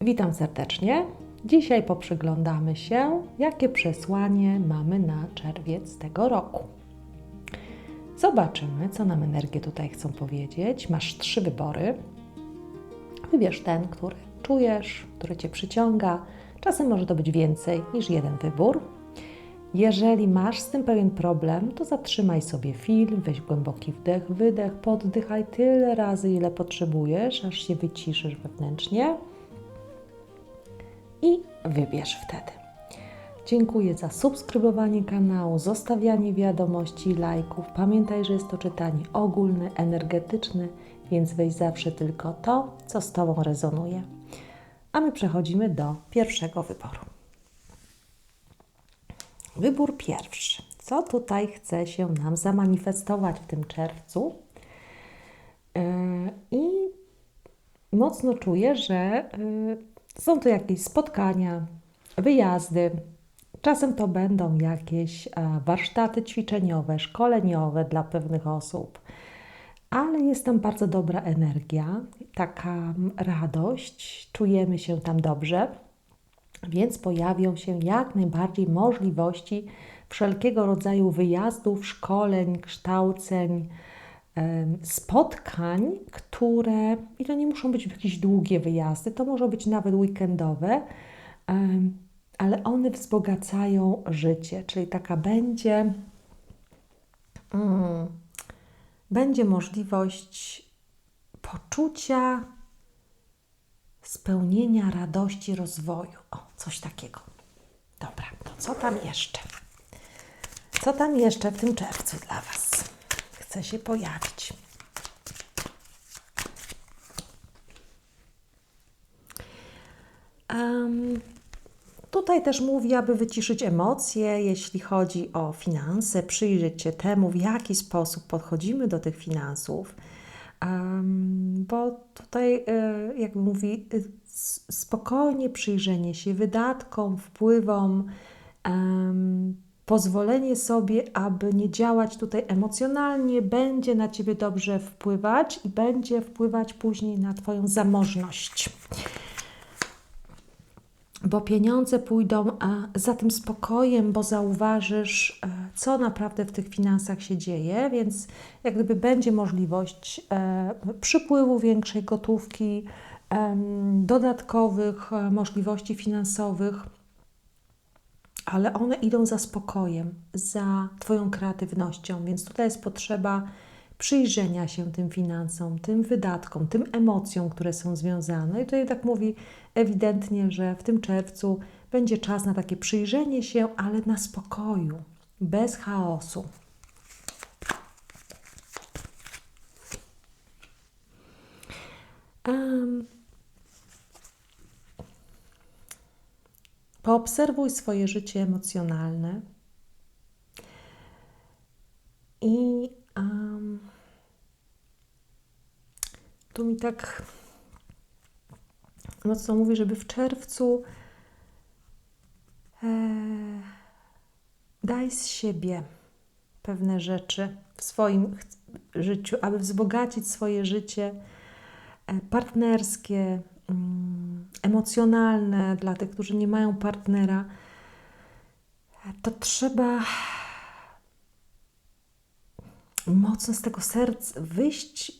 Witam serdecznie. Dzisiaj poprzyglądamy się, jakie przesłanie mamy na czerwiec tego roku. Zobaczymy, co nam energie tutaj chcą powiedzieć. Masz 3 wybory. Wybierz ten, który czujesz, który Cię przyciąga. Czasem może to być więcej niż jeden wybór. Jeżeli masz z tym pewien problem, to zatrzymaj sobie film, weź głęboki wdech, wydech, poddychaj tyle razy, ile potrzebujesz, aż się wyciszysz wewnętrznie. I wybierz wtedy. Dziękuję za subskrybowanie kanału, zostawianie wiadomości i lajków. Pamiętaj, że jest to czytanie ogólne, energetyczne, więc weź zawsze tylko to, co z Tobą rezonuje. A my przechodzimy do pierwszego wyboru. Wybór pierwszy. Co tutaj chce się nam zamanifestować w tym czerwcu? I mocno czuję, że są to jakieś spotkania, wyjazdy. Czasem to będą jakieś warsztaty ćwiczeniowe, szkoleniowe dla pewnych osób, ale jest tam bardzo dobra energia, taka radość, czujemy się tam dobrze, więc pojawią się jak najbardziej możliwości wszelkiego rodzaju wyjazdów, szkoleń, kształceń, spotkań, które, i to nie muszą być jakieś długie wyjazdy, to może być nawet weekendowe, ale one wzbogacają życie, czyli taka będzie możliwość poczucia spełnienia, radości, rozwoju. O, coś takiego. Dobra, to co tam jeszcze? Co tam jeszcze w tym czerwcu dla Was chce się pojawić? Tutaj też mówi, aby wyciszyć emocje, jeśli chodzi o finanse, przyjrzeć się temu, w jaki sposób podchodzimy do tych finansów, bo tutaj jakby mówi spokojnie przyjrzenie się wydatkom, wpływom, pozwolenie sobie, aby nie działać tutaj emocjonalnie, będzie na Ciebie dobrze wpływać i będzie wpływać później na Twoją zamożność. Bo pieniądze pójdą za tym spokojem, bo zauważysz, co naprawdę w tych finansach się dzieje, więc jak gdyby będzie możliwość przypływu większej gotówki, dodatkowych możliwości finansowych, ale one idą za spokojem, za Twoją kreatywnością, więc tutaj jest potrzeba przyjrzenia się tym finansom, tym wydatkom, tym emocjom, które są związane. I tutaj tak mówi ewidentnie, że w tym czerwcu będzie czas na takie przyjrzenie się, ale na spokoju, bez chaosu. Poobserwuj swoje życie emocjonalne i tu mi tak mocno mówi, żeby w czerwcu daj z siebie pewne rzeczy w swoim życiu, aby wzbogacić swoje życie partnerskie, emocjonalne dla tych, którzy nie mają partnera. To trzeba mocno z tego serca wyjść.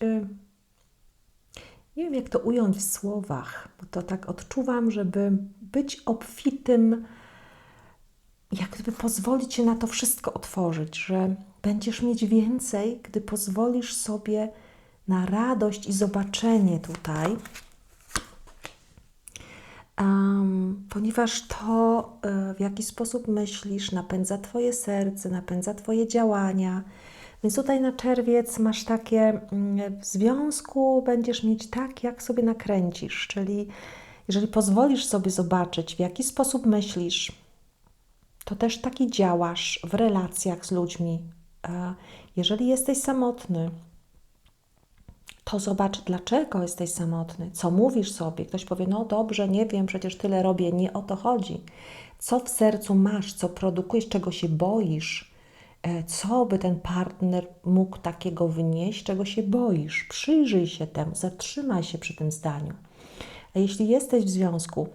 Nie wiem, jak to ująć w słowach, bo to tak odczuwam, żeby być obfitym, jak gdyby pozwolić się na to wszystko otworzyć, że będziesz mieć więcej, gdy pozwolisz sobie na radość i zobaczenie tutaj, ponieważ to, w jaki sposób myślisz, napędza Twoje serce, napędza Twoje działania. Więc tutaj na czerwiec masz takie, w związku będziesz mieć tak, jak sobie nakręcisz, czyli jeżeli pozwolisz sobie zobaczyć, w jaki sposób myślisz, to też taki działasz w relacjach z ludźmi. Jeżeli jesteś samotny, to zobacz, dlaczego jesteś samotny, co mówisz sobie. Ktoś powie, no dobrze, nie wiem, przecież tyle robię, nie o to chodzi. Co w sercu masz, co produkujesz, czego się boisz, co by ten partner mógł takiego wynieść, czego się boisz. Przyjrzyj się temu, zatrzymaj się przy tym zdaniu. A jeśli jesteś w związku,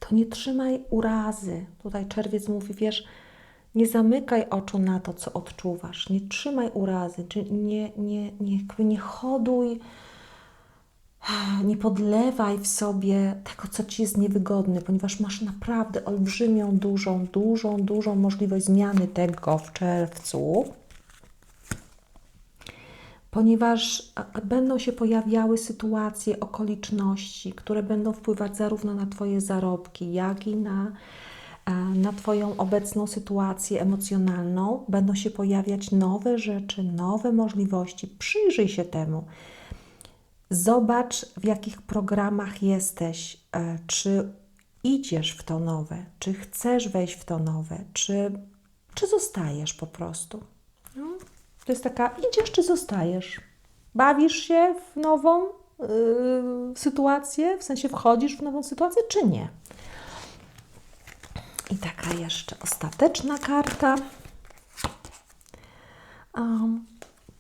to nie trzymaj urazy. Tutaj czerwiec mówi, wiesz, nie zamykaj oczu na to, co odczuwasz. Nie trzymaj urazy, czy nie hoduj, nie podlewaj w sobie tego, co ci jest niewygodne, ponieważ masz naprawdę olbrzymią, dużą możliwość zmiany tego w czerwcu, ponieważ będą się pojawiały sytuacje, okoliczności, które będą wpływać zarówno na Twoje zarobki, jak i na Twoją obecną sytuację emocjonalną. Będą się pojawiać nowe rzeczy, nowe możliwości. Przyjrzyj się temu. Zobacz, w jakich programach jesteś, czy idziesz w to nowe, czy chcesz wejść w to nowe, czy zostajesz po prostu. No, to jest taka, idziesz czy zostajesz? Bawisz się w nową sytuację, w sensie wchodzisz w nową sytuację, czy nie? I taka jeszcze ostateczna karta.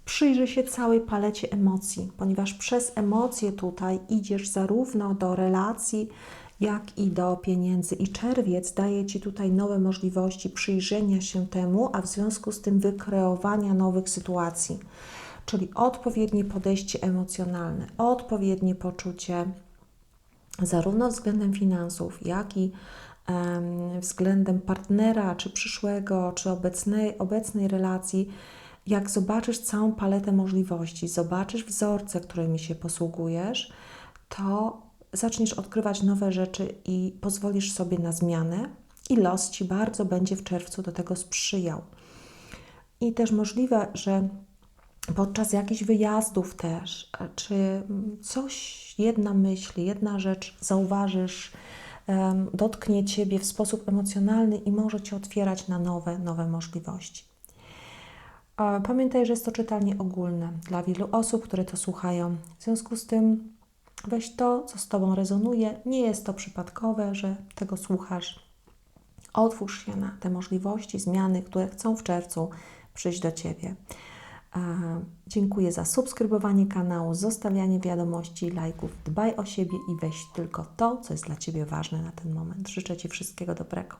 Przyjrzyj się całej palecie emocji, ponieważ przez emocje tutaj idziesz zarówno do relacji, jak i do pieniędzy. I czerwiec daje Ci tutaj nowe możliwości przyjrzenia się temu, a w związku z tym wykreowania nowych sytuacji. Czyli odpowiednie podejście emocjonalne, odpowiednie poczucie zarówno względem finansów, jak i względem partnera, czy przyszłego, czy obecnej relacji. Jak zobaczysz całą paletę możliwości, zobaczysz wzorce, którymi się posługujesz, to zaczniesz odkrywać nowe rzeczy i pozwolisz sobie na zmianę i los Ci bardzo będzie w czerwcu do tego sprzyjał. I też możliwe, że podczas jakichś wyjazdów też, czy coś, jedna myśl, jedna rzecz zauważysz, dotknie Ciebie w sposób emocjonalny i może Cię otwierać na nowe możliwości. Pamiętaj, że jest to czytanie ogólne dla wielu osób, które to słuchają. W związku z tym weź to, co z Tobą rezonuje. Nie jest to przypadkowe, że tego słuchasz. Otwórz się na te możliwości, zmiany, które chcą w czerwcu przyjść do Ciebie. Dziękuję za subskrybowanie kanału, zostawianie wiadomości, lajków. Dbaj o siebie i weź tylko to, co jest dla Ciebie ważne na ten moment. Życzę Ci wszystkiego dobrego.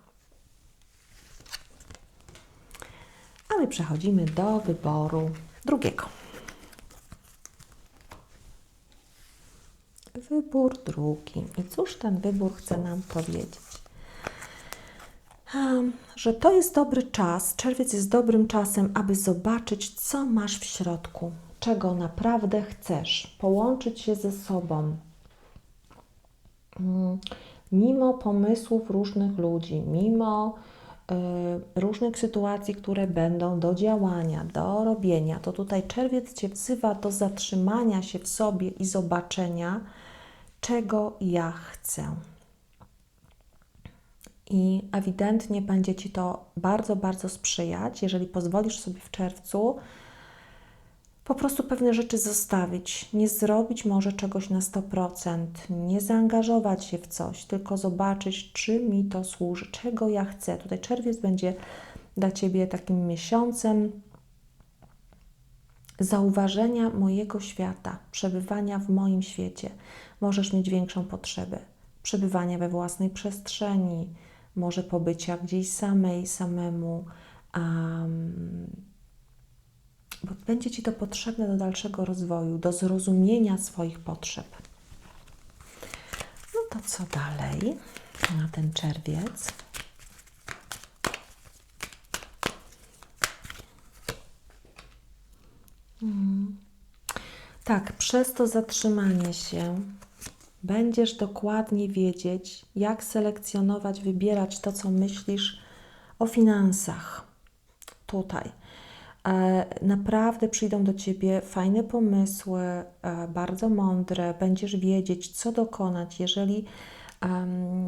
A my przechodzimy do wyboru drugiego. Wybór drugi. I cóż ten wybór chce nam powiedzieć? Że to jest dobry czas, czerwiec jest dobrym czasem, aby zobaczyć, co masz w środku, czego naprawdę chcesz, połączyć się ze sobą. Mimo pomysłów różnych ludzi, mimo różnych sytuacji, które będą do działania, do robienia, to tutaj czerwiec Cię wzywa do zatrzymania się w sobie i zobaczenia, czego ja chcę. I ewidentnie będzie Ci to bardzo sprzyjać, jeżeli pozwolisz sobie w czerwcu po prostu pewne rzeczy zostawić, nie zrobić może czegoś na 100%, nie zaangażować się w coś, tylko zobaczyć, czy mi to służy, czego ja chcę. Tutaj czerwiec będzie dla Ciebie takim miesiącem zauważenia mojego świata, przebywania w moim świecie. Możesz mieć większą potrzebę przebywania we własnej przestrzeni, może pobycia gdzieś samemu, bo będzie Ci to potrzebne do dalszego rozwoju, do zrozumienia swoich potrzeb. No to co dalej na ten czerwiec? Tak, przez to zatrzymanie się będziesz dokładnie wiedzieć, jak selekcjonować, wybierać to, co myślisz o finansach. Tutaj naprawdę przyjdą do Ciebie fajne pomysły, bardzo mądre. Będziesz wiedzieć, co dokonać. Jeżeli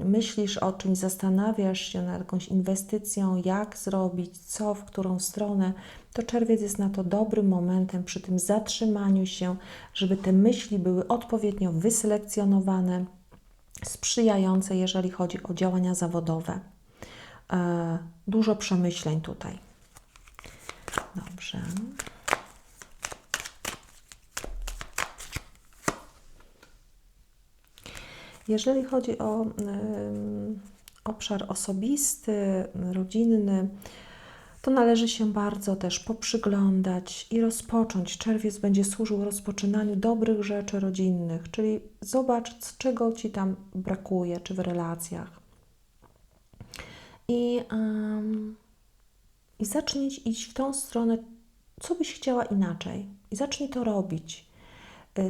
myślisz o czymś, zastanawiasz się nad jakąś inwestycją, jak zrobić, co, w którą stronę, to czerwiec jest na to dobrym momentem przy tym zatrzymaniu się, żeby te myśli były odpowiednio wyselekcjonowane, sprzyjające, jeżeli chodzi o działania zawodowe. Dużo przemyśleń tutaj. Dobrze. Jeżeli chodzi o obszar osobisty, rodzinny, to należy się bardzo też poprzyglądać i rozpocząć. Czerwiec będzie służył rozpoczynaniu dobrych rzeczy rodzinnych, czyli zobacz, czego Ci tam brakuje, czy w relacjach. I zacznij iść w tą stronę, co byś chciała inaczej. I zacznij to robić.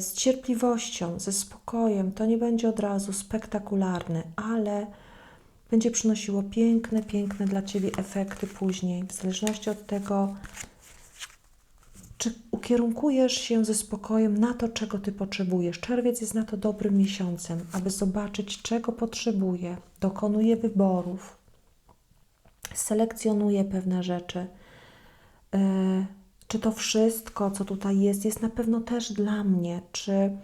Z cierpliwością, ze spokojem. To nie będzie od razu spektakularne, ale będzie przynosiło piękne, piękne dla Ciebie efekty później, w zależności od tego, czy ukierunkujesz się ze spokojem na to, czego Ty potrzebujesz. Czerwiec jest na to dobrym miesiącem, aby zobaczyć, czego potrzebuje, dokonuje wyborów, selekcjonuje pewne rzeczy. Czy to wszystko, co tutaj jest na pewno też dla mnie? Czy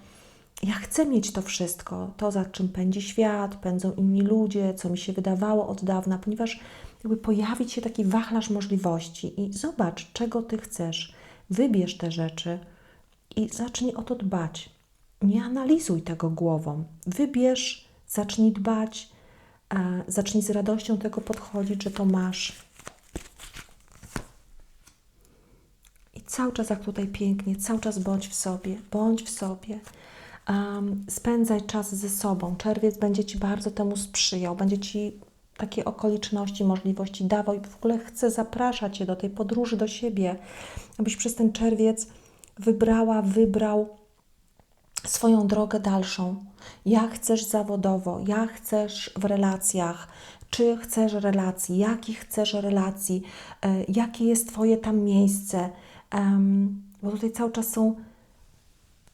ja chcę mieć to wszystko, to za czym pędzi świat, pędzą inni ludzie, co mi się wydawało od dawna, ponieważ jakby pojawić się taki wachlarz możliwości i zobacz, czego Ty chcesz. Wybierz te rzeczy i zacznij o to dbać. Nie analizuj tego głową. Wybierz, zacznij dbać, zacznij z radością tego podchodzić, że to masz. I cały czas jak tutaj pięknie, cały czas bądź w sobie, bądź w sobie. Spędzaj czas ze sobą. Czerwiec będzie Ci bardzo temu sprzyjał, będzie Ci takie okoliczności, możliwości dawał i w ogóle chcę zapraszać Cię do tej podróży do siebie, abyś przez ten czerwiec wybrał swoją drogę dalszą. Jak chcesz zawodowo, jak chcesz w relacjach, czy chcesz relacji, jakich chcesz relacji, jakie jest Twoje tam miejsce, bo tutaj cały czas są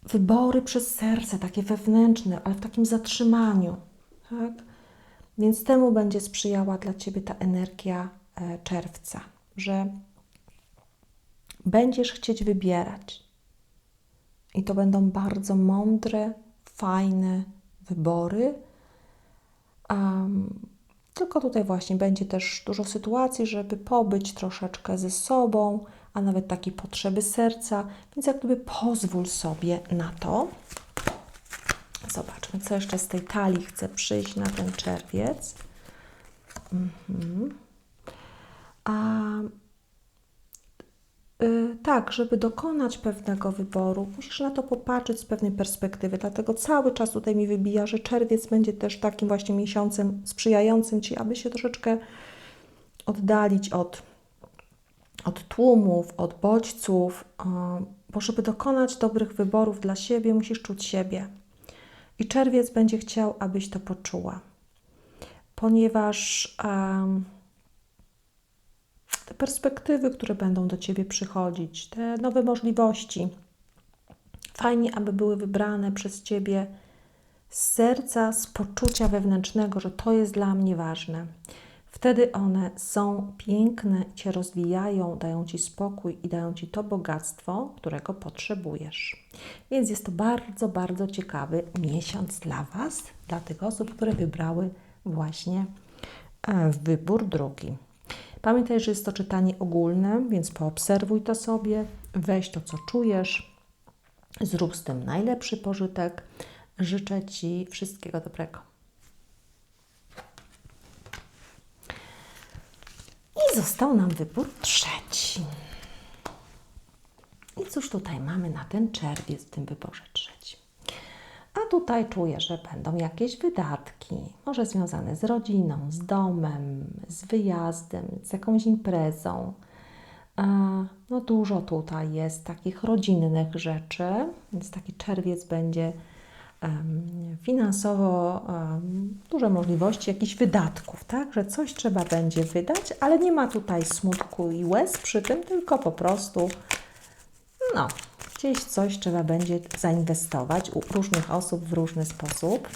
wybory przez serce, takie wewnętrzne, ale w takim zatrzymaniu, tak? Więc temu będzie sprzyjała dla Ciebie ta energia czerwca, że będziesz chcieć wybierać i to będą bardzo mądre, fajne wybory. Tylko tutaj właśnie będzie też dużo sytuacji, żeby pobyć troszeczkę ze sobą, a nawet takie potrzeby serca, więc jak gdyby pozwól sobie na to. Zobaczmy, co jeszcze z tej talii chce przyjść na ten czerwiec. Tak, żeby dokonać pewnego wyboru, musisz na to popatrzeć z pewnej perspektywy, dlatego cały czas tutaj mi wybija, że czerwiec będzie też takim właśnie miesiącem sprzyjającym Ci, aby się troszeczkę oddalić od tłumów, od bodźców, bo żeby dokonać dobrych wyborów dla siebie, musisz czuć siebie. I czerwiec będzie chciał, abyś to poczuła, ponieważ te perspektywy, które będą do Ciebie przychodzić, te nowe możliwości, fajnie, aby były wybrane przez Ciebie z serca, z poczucia wewnętrznego, że to jest dla mnie ważne. Wtedy one są piękne, Cię rozwijają, dają Ci spokój i dają Ci to bogactwo, którego potrzebujesz. Więc jest to bardzo, bardzo ciekawy miesiąc dla Was, dla tych osób, które wybrały właśnie wybór drugi. Pamiętaj, że jest to czytanie ogólne, więc poobserwuj to sobie, weź to, co czujesz, zrób z tym najlepszy pożytek. Życzę Ci wszystkiego dobrego. I został nam wybór trzeci. I cóż tutaj mamy na ten czerwiec w tym wyborze trzecim? A tutaj czuję, że będą jakieś wydatki, może związane z rodziną, z domem, z wyjazdem, z jakąś imprezą. No dużo tutaj jest takich rodzinnych rzeczy, więc taki czerwiec będzie finansowo duże możliwości jakichś wydatków, tak? Że coś trzeba będzie wydać, ale nie ma tutaj smutku i łez przy tym, tylko po prostu gdzieś coś trzeba będzie zainwestować u różnych osób w różny sposób.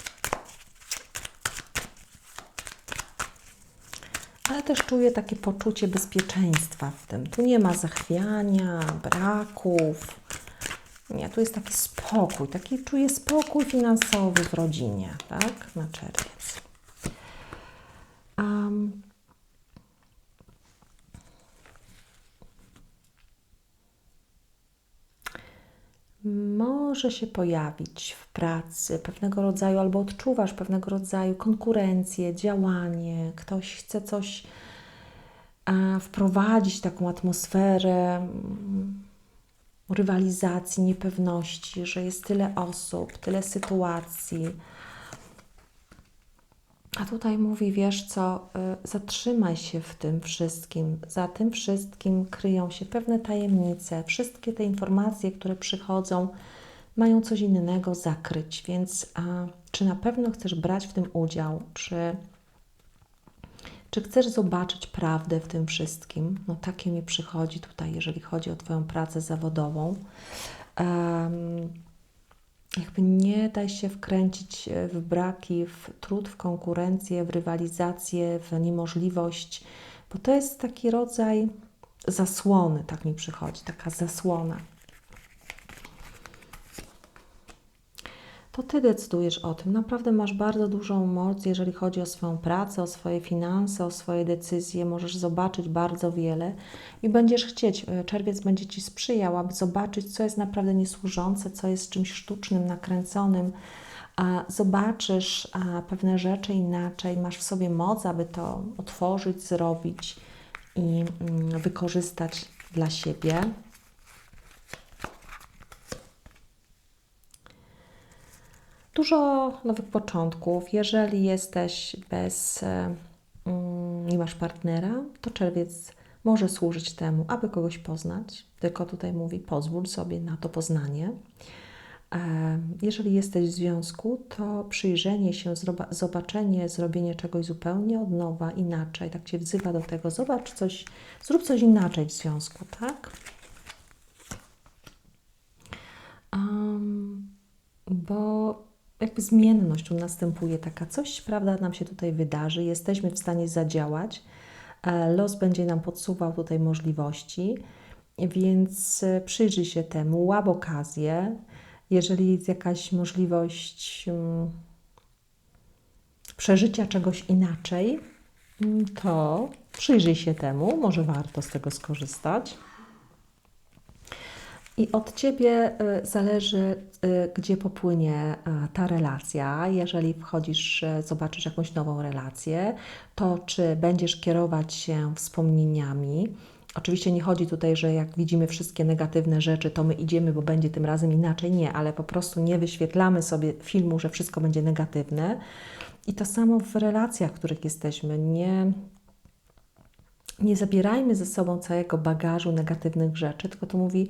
Ale też czuję takie poczucie bezpieczeństwa w tym. Tu nie ma zachwiania, braków. Nie, tu jest taki spokój, czuję spokój finansowy w rodzinie, tak, na czerwiec. może się pojawić w pracy pewnego rodzaju, albo odczuwasz pewnego rodzaju konkurencję, działanie, ktoś chce coś wprowadzić, taką atmosferę rywalizacji, niepewności, że jest tyle osób, tyle sytuacji. A tutaj mówi, wiesz co, zatrzymaj się w tym wszystkim. Za tym wszystkim kryją się pewne tajemnice. Wszystkie te informacje, które przychodzą, mają coś innego zakryć. Więc czy na pewno chcesz brać w tym udział? Czy chcesz zobaczyć prawdę w tym wszystkim? No takie mi przychodzi tutaj, jeżeli chodzi o Twoją pracę zawodową. Jakby nie daj się wkręcić w braki, w trud, w konkurencję, w rywalizację, w niemożliwość, bo to jest taki rodzaj zasłony, tak mi przychodzi, taka zasłona. To Ty decydujesz o tym. Naprawdę masz bardzo dużą moc, jeżeli chodzi o swoją pracę, o swoje finanse, o swoje decyzje. Możesz zobaczyć bardzo wiele i będziesz chcieć, czerwiec będzie Ci sprzyjał, aby zobaczyć, co jest naprawdę niesłużące, co jest czymś sztucznym, nakręconym. Zobaczysz pewne rzeczy inaczej, masz w sobie moc, aby to otworzyć, zrobić i wykorzystać dla siebie. Dużo nowych początków. Jeżeli jesteś nie masz partnera, to czerwiec może służyć temu, aby kogoś poznać. Tylko tutaj mówi, pozwól sobie na to poznanie. Jeżeli jesteś w związku, to przyjrzenie się, zobaczenie, zrobienie czegoś zupełnie od nowa, inaczej. Tak Cię wzywa do tego. Zobacz coś, zrób coś inaczej w związku, tak? Bo jakby zmienność tu następuje, taka coś, prawda, nam się tutaj wydarzy, jesteśmy w stanie zadziałać, los będzie nam podsuwał tutaj możliwości, więc przyjrzyj się temu, łap okazję, jeżeli jest jakaś możliwość przeżycia czegoś inaczej, to przyjrzyj się temu, może warto z tego skorzystać. I od Ciebie zależy, gdzie popłynie ta relacja. Jeżeli wchodzisz, zobaczysz jakąś nową relację, to czy będziesz kierować się wspomnieniami. Oczywiście nie chodzi tutaj, że jak widzimy wszystkie negatywne rzeczy, to my idziemy, bo będzie tym razem inaczej. Nie, ale po prostu nie wyświetlamy sobie filmu, że wszystko będzie negatywne. I to samo w relacjach, w których jesteśmy. Nie zabierajmy ze sobą całego bagażu negatywnych rzeczy, tylko to mówi,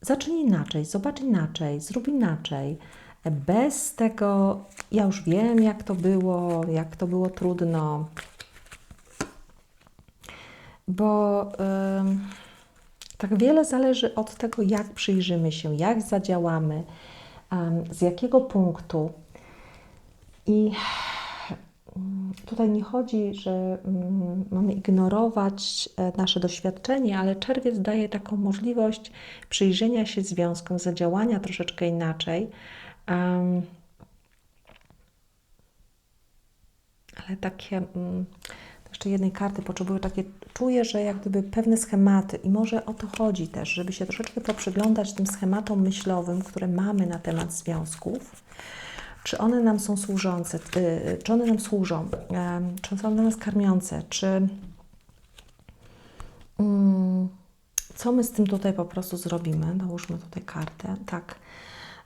zacznij inaczej, zobacz inaczej, zrób inaczej. Bez tego, ja już wiem, jak to było trudno. Bo tak wiele zależy od tego, jak przyjrzymy się, jak zadziałamy, z jakiego punktu. I tutaj nie chodzi, że mamy ignorować nasze doświadczenie, ale czerwiec daje taką możliwość przyjrzenia się związkom, zadziałania troszeczkę inaczej. Ale takie, jeszcze jednej karty potrzebuję, takie czuję, że jak gdyby pewne schematy i może o to chodzi też, żeby się troszeczkę poprzyglądać tym schematom myślowym, które mamy na temat związków. Czy one nam są służące, czy one nam służą, czy są dla nas karmiące, co my z tym tutaj po prostu zrobimy? Dołóżmy tutaj kartę. Tak.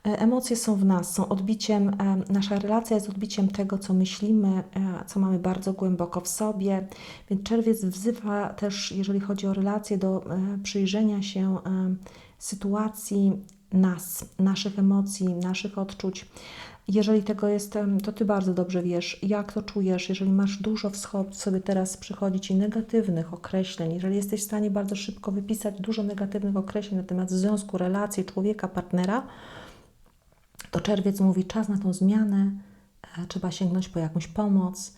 Emocje są w nas, są odbiciem, nasza relacja jest odbiciem tego, co myślimy, co mamy bardzo głęboko w sobie. Więc czerwiec wzywa też, jeżeli chodzi o relacje, do przyjrzenia się sytuacji nas, naszych emocji, naszych odczuć. Jeżeli tego jest, to Ty bardzo dobrze wiesz, jak to czujesz. Jeżeli masz dużo w sobie teraz przychodzi Ci negatywnych określeń, jeżeli jesteś w stanie bardzo szybko wypisać dużo negatywnych określeń na temat związku, relacji, człowieka, partnera, to czerwiec mówi, czas na tą zmianę, trzeba sięgnąć po jakąś pomoc,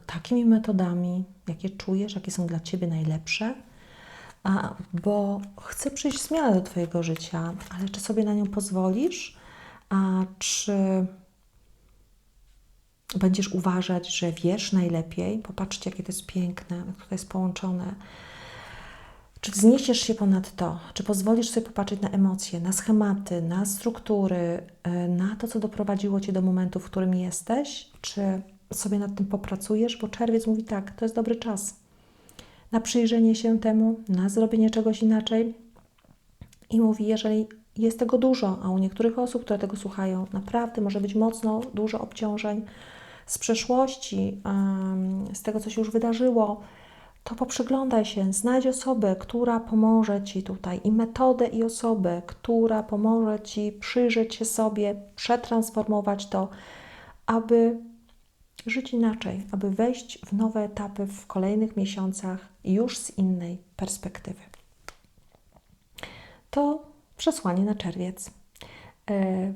takimi metodami, jakie czujesz, jakie są dla Ciebie najlepsze, bo chce przyjść zmiana do Twojego życia, ale czy sobie na nią pozwolisz? A czy będziesz uważać, że wiesz najlepiej? Popatrzcie, jakie to jest piękne, jak to jest połączone. Czy wzniesiesz się ponad to? Czy pozwolisz sobie popatrzeć na emocje, na schematy, na struktury, na to, co doprowadziło Cię do momentu, w którym jesteś? Czy sobie nad tym popracujesz? Bo czerwiec mówi tak, to jest dobry czas na przyjrzenie się temu, na zrobienie czegoś inaczej. I mówi, jeżeli jest tego dużo, a u niektórych osób, które tego słuchają, naprawdę może być mocno dużo obciążeń z przeszłości, z tego, co się już wydarzyło, to poprzyglądaj się, znajdź osobę, która pomoże Ci tutaj i metodę i osobę, która pomoże Ci przyjrzeć się sobie, przetransformować to, aby żyć inaczej, aby wejść w nowe etapy w kolejnych miesiącach już z innej perspektywy. To przesłanie na czerwiec.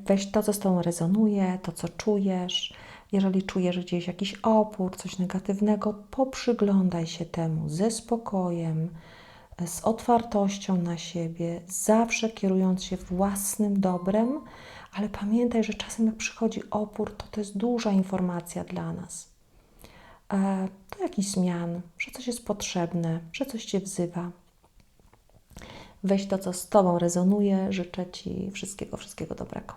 Weź to, co z Tobą rezonuje, to, co czujesz. Jeżeli czujesz gdzieś jakiś opór, coś negatywnego, poprzyglądaj się temu ze spokojem, z otwartością na siebie, zawsze kierując się własnym dobrem, ale pamiętaj, że czasem jak przychodzi opór, to jest duża informacja dla nas. Do jakichś zmian, że coś jest potrzebne, że coś Cię wzywa. Weź to, co z Tobą rezonuje. Życzę Ci wszystkiego dobrego.